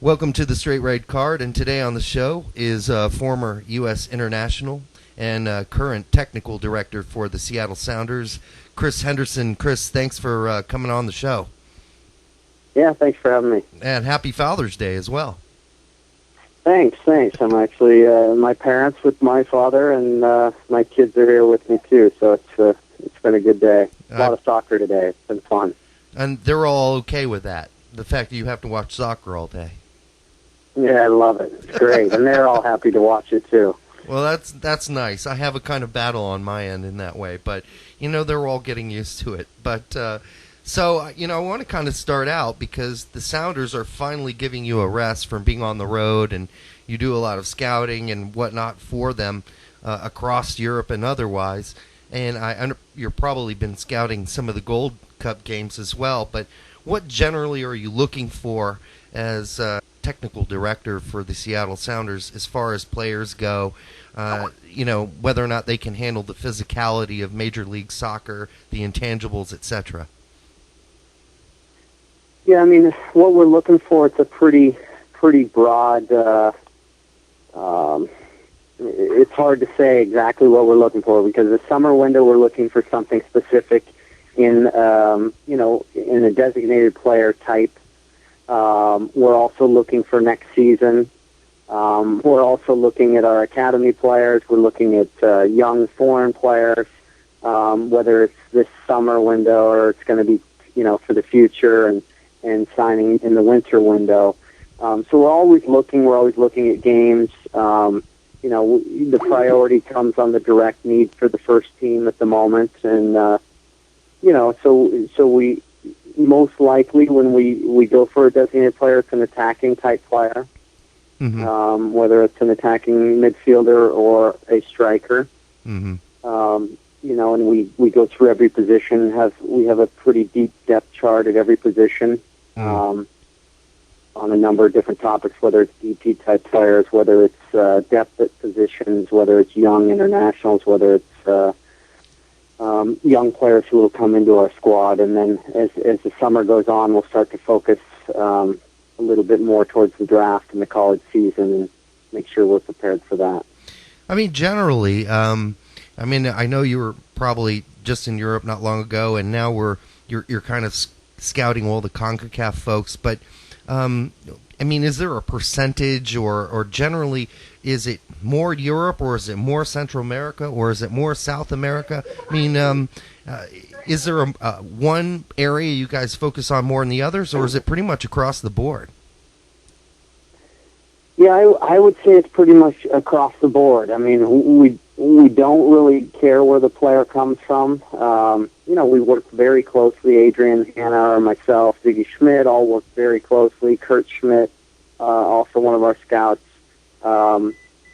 Welcome to the Straight Red Card, and today on the show is former U.S. international and current technical director for the Seattle Sounders, Chris Henderson. Chris, thanks for coming on the show. Yeah, thanks for having me. And happy Father's Day as well. Thanks. I'm actually my parents with my father, and my kids are here with me too, so it's been a good day. A lot of soccer today. It's been fun. And they're all okay with that, the fact that you have to watch soccer all day. Yeah, I love it. It's great. And they're all happy to watch it too. Well, that's nice. I have a kind of battle on my end in that way, but, they're all getting used to it. But, so, I want to kind of start out because the Sounders are finally giving you a rest from being on the road, and you do a lot of scouting and whatnot for them across Europe and otherwise. And you've probably been scouting some of the Gold Cup games as well, but what generally are you looking for as technical director for the Seattle Sounders as far as players go, whether or not they can handle the physicality of Major League Soccer, the intangibles, etc.? Yeah, I mean, what we're looking for, it's a pretty broad, it's hard to say exactly what we're looking for because the summer window we're looking for something specific in a designated player type. We're also looking for next season. We're also looking at our academy players. We're looking at young foreign players, whether it's this summer window or it's going to be, for the future and signing in the winter window. So we're always looking at games. The priority comes on the direct need for the first team at the moment. And, so we most likely when we go for a designated player, it's an attacking type player, whether it's an attacking midfielder or a striker. And we go through every position. We have a pretty deep depth chart at every position on a number of different topics, whether it's DP type players, whether it's depth at positions, whether it's young internationals, whether it's young players who will come into our squad. And then as the summer goes on, we'll start to focus a little bit more towards the draft and the college season and make sure we're prepared for that. I mean, generally, I know you were probably just in Europe not long ago, and now you're kind of scouting all the CONCACAF folks, but is there a percentage or generally is it more Europe or is it more Central America or is it more South America? I mean, is there one area you guys focus on more than the others, or is it pretty much across the board? Yeah, I would say it's pretty much across the board. I mean, we don't really care where the player comes from. We work very closely. Adrian, Hannah, or myself, Ziggy Schmidt, all work very closely. Kurt Schmidt, also one of our scouts.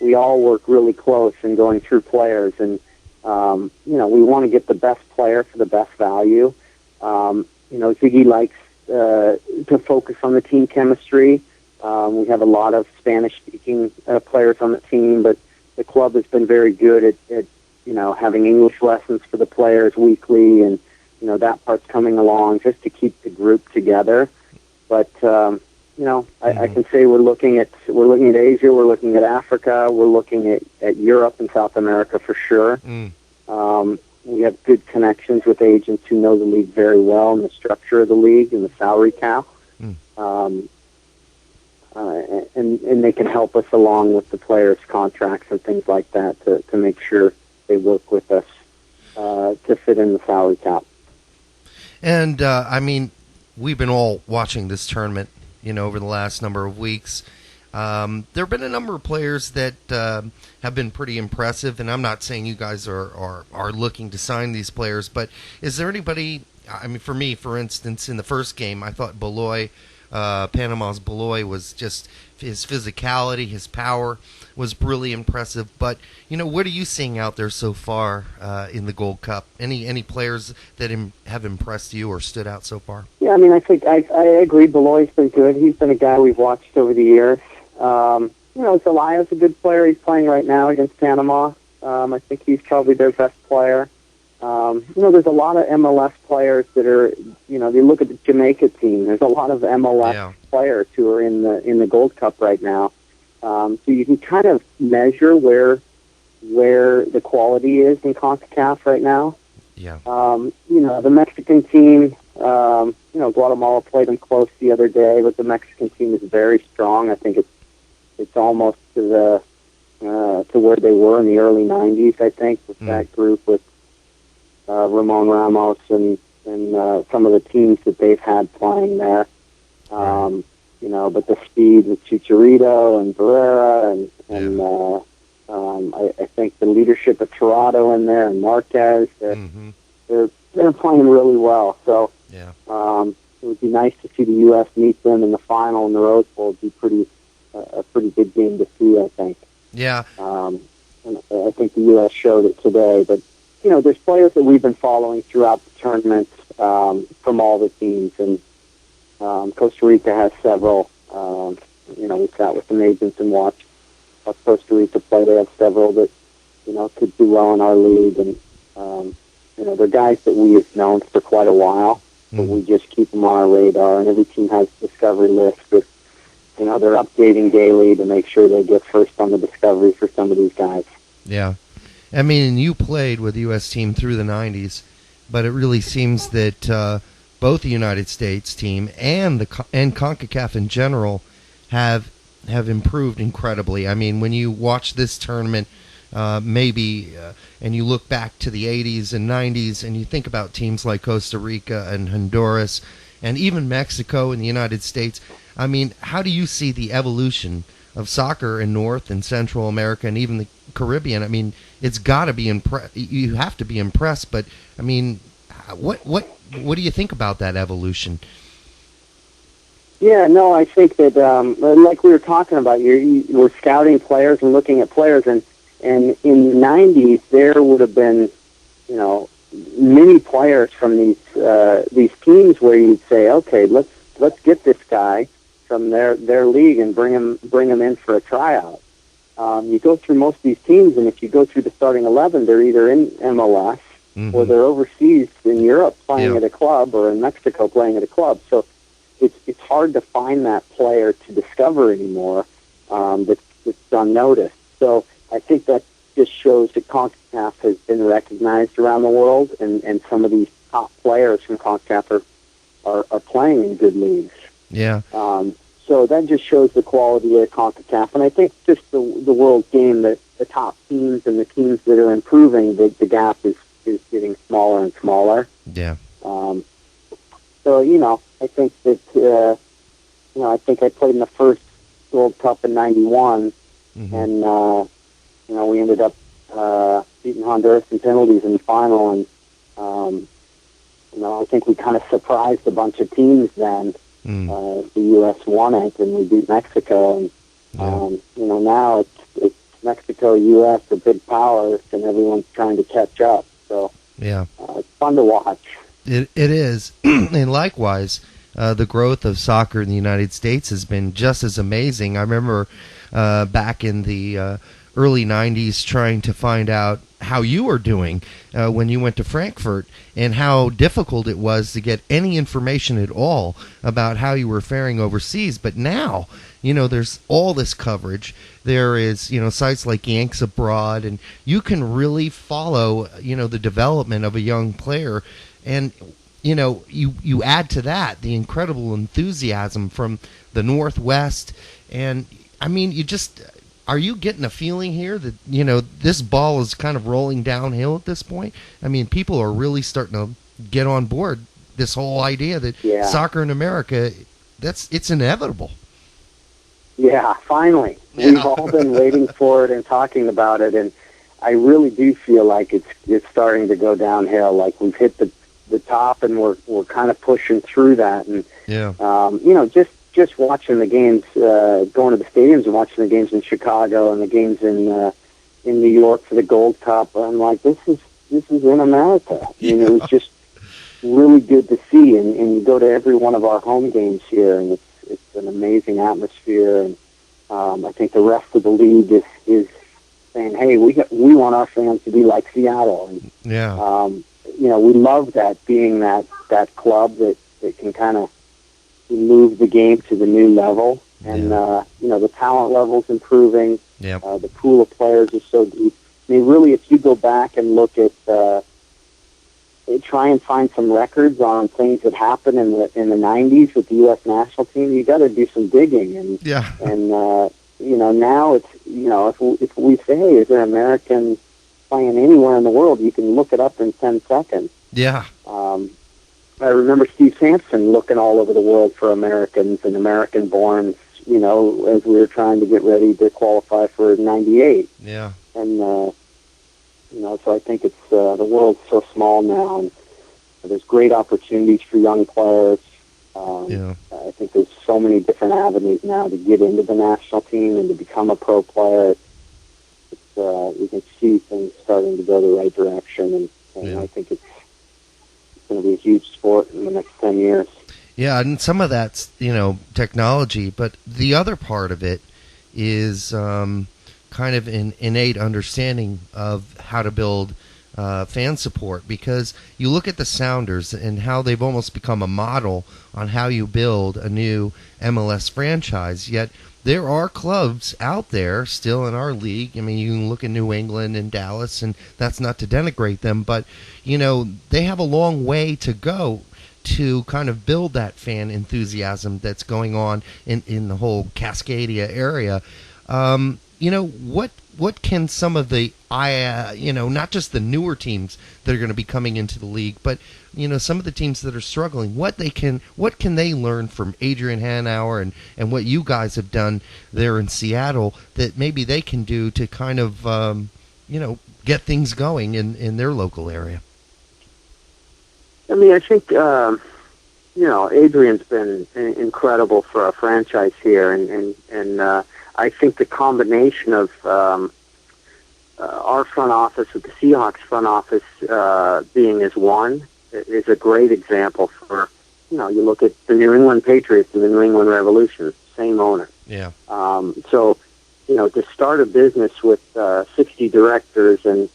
We all work really close in going through players, and we want to get the best player for the best value. Ziggy likes to focus on the team chemistry. We have a lot of Spanish-speaking players on the team, but the club has been very good at having English lessons for the players weekly, and that part's coming along just to keep the group together. But I can say we're looking at Asia, we're looking at Africa, we're looking at Europe and South America for sure. We have good connections with agents who know the league very well and the structure of the league and the salary cap. And they can help us along with the players' contracts and things like that to make sure they work with us to fit in the salary cap. And, we've been all watching this tournament, over the last number of weeks. There have been a number of players that have been pretty impressive, and I'm not saying you guys are looking to sign these players, but is there anybody, for me, for instance, in the first game, I thought Panama's Beloy was just, his physicality, his power was really impressive. But, what are you seeing out there so far in the Gold Cup? Any players that have impressed you or stood out so far? Yeah, I think I agree. Beloy's been good. He's been a guy we've watched over the years. Zelaya's a good player. He's playing right now against Panama. I think he's probably their best player. There's a lot of MLS players that are, they look at the Jamaica team. There's a lot of MLS players who are in the Gold Cup right now. So you can kind of measure where the quality is in CONCACAF right now. Yeah. The Mexican team, Guatemala played them close the other day, but the Mexican team is very strong. I think it's almost to where they were in the early '90s. I think with that group with Ramon Ramos and some of the teams that they've had playing there. But the speed with Chicharito and Barrera and I think the leadership of Tirado in there and Marquez, they're playing really well. So it would be nice to see the U.S. meet them in the final in the Rose Bowl. It'd be a pretty good game to see, I think. Yeah. And I think the U.S. showed it today. But, there's players that we've been following throughout the tournament from all the teams. And Costa Rica has several. We sat with some agents and watched Costa Rica play. They have several that, could do well in our league. And, they're guys that we have known for quite a while. But we just keep them on our radar. And every team has a discovery list with, they're updating daily to make sure they get first on the discovery for some of these guys. Yeah. I mean, you played with the U.S. team through the 90s, but it really seems that both the United States team and CONCACAF in general have improved incredibly. I mean, when you watch this tournament, and you look back to the 80s and 90s, and you think about teams like Costa Rica and Honduras, and even Mexico and the United States, I mean, how do you see the evolution of soccer in North and Central America and even the Caribbean? I mean, it's got to be you have to be impressed, but I mean, what do you think about that evolution? Yeah, no, I think that like we were talking about, you were scouting players and looking at players, and in the 90s there would have been, many players from these teams where you'd say, okay, let's get this guy from their league and bring him in for a tryout. You go through most of these teams, and if you go through the starting 11, they're either in MLS or they're overseas in Europe playing at a club, or in Mexico playing at a club. So it's hard to find that player to discover anymore that's unnoticed. So I think that just shows that CONCACAF has been recognized around the world, and some of these top players from CONCACAF are playing in good leagues. Yeah. So that just shows the quality of CONCACAF. And I think just the world game, that the top teams and the teams that are improving, the gap is getting smaller and smaller. Yeah. So, I think that, I think I played in the first World Cup in '91, and, we ended up beating Honduras in penalties in the final. And, I think we kind of surprised a bunch of teams then. The U.S. won it, and we beat Mexico. And, now it's Mexico, U.S., the big powers, and everyone's trying to catch up. So it's fun to watch. It is. And likewise, the growth of soccer in the United States has been just as amazing. I remember back in the early 90s trying to find out how you were doing when you went to Frankfurt, and how difficult it was to get any information at all about how you were faring overseas. But now, there's all this coverage. There is, sites like Yanks Abroad, and you can really follow, the development of a young player. And, you add to that the incredible enthusiasm from the Northwest. And, I mean, are you getting a feeling here that, this ball is kind of rolling downhill at this point? I mean, people are really starting to get on board this whole idea that soccer in America, it's inevitable. Yeah, finally. Yeah. We've all been waiting for it and talking about it, and I really do feel like it's starting to go downhill. Like we've hit the top, and we're kind of pushing through that. And just watching the games, going to the stadiums and watching the games in Chicago and the games in New York for the Gold Cup, I'm like, this is in America. It was just really good to see. And you go to every one of our home games here, and it's an amazing atmosphere. And I think the rest of the league is saying, hey, we want our fans to be like Seattle. And we love that, being that club that can kind of move the game to the new level. And, the talent level's improving. Yeah. The pool of players is so deep. I mean, really, if you go back and look at, try and find some records on things that happened in the 90s with the U.S. national team, you got to do some digging. And, now it's, if we say, hey, is there an American playing anywhere in the world, you can look it up in 10 seconds. Yeah. I remember Steve Sampson looking all over the world for Americans and American-borns, as we were trying to get ready to qualify for '98. Yeah. And, so I think it's the world's so small now, and there's great opportunities for young players. I think there's so many different avenues now to get into the national team and to become a pro player. We can see things starting to go the right direction, and I think it's going to be a huge sport in the next 10 years. Yeah, and some of that's, technology, but the other part of it is kind of an innate understanding of how to build fan support, because you look at the Sounders and how they've almost become a model on how you build a new MLS franchise, yet there are clubs out there still in our league. I mean, you can look at New England and Dallas, and that's not to denigrate them, but, they have a long way to go to kind of build that fan enthusiasm that's going on in the whole Cascadia area. What can some of the, not just the newer teams that are going to be coming into the league, but, some of the teams that are struggling, what can they learn from Adrian Hanauer and what you guys have done there in Seattle that maybe they can do to kind of, get things going in their local area? I mean, I think, Adrian's been incredible for our franchise here, and I think the combination of our front office with the Seahawks front office being as one is a great example for, you look at the New England Patriots and the New England Revolution, same owner. Yeah. So, to start a business with 60 directors and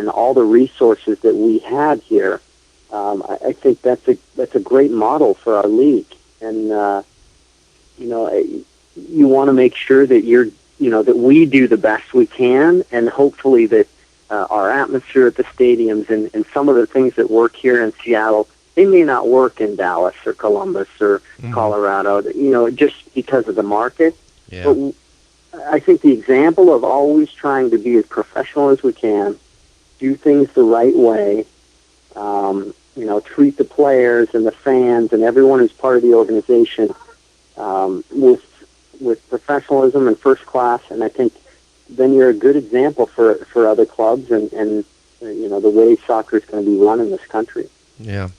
all the resources that we had here, I think that's a great model for our league. And, you want to make sure that that we do the best we can, and hopefully that our atmosphere at the stadiums and some of the things that work here in Seattle, they may not work in Dallas or Columbus or Colorado, just because of the market. Yeah. But I think the example of always trying to be as professional as we can, do things the right way, treat the players and the fans and everyone who's part of the organization with professionalism and first class, and I think then you're a good example for other clubs and the way soccer is going to be run in this country. Yeah.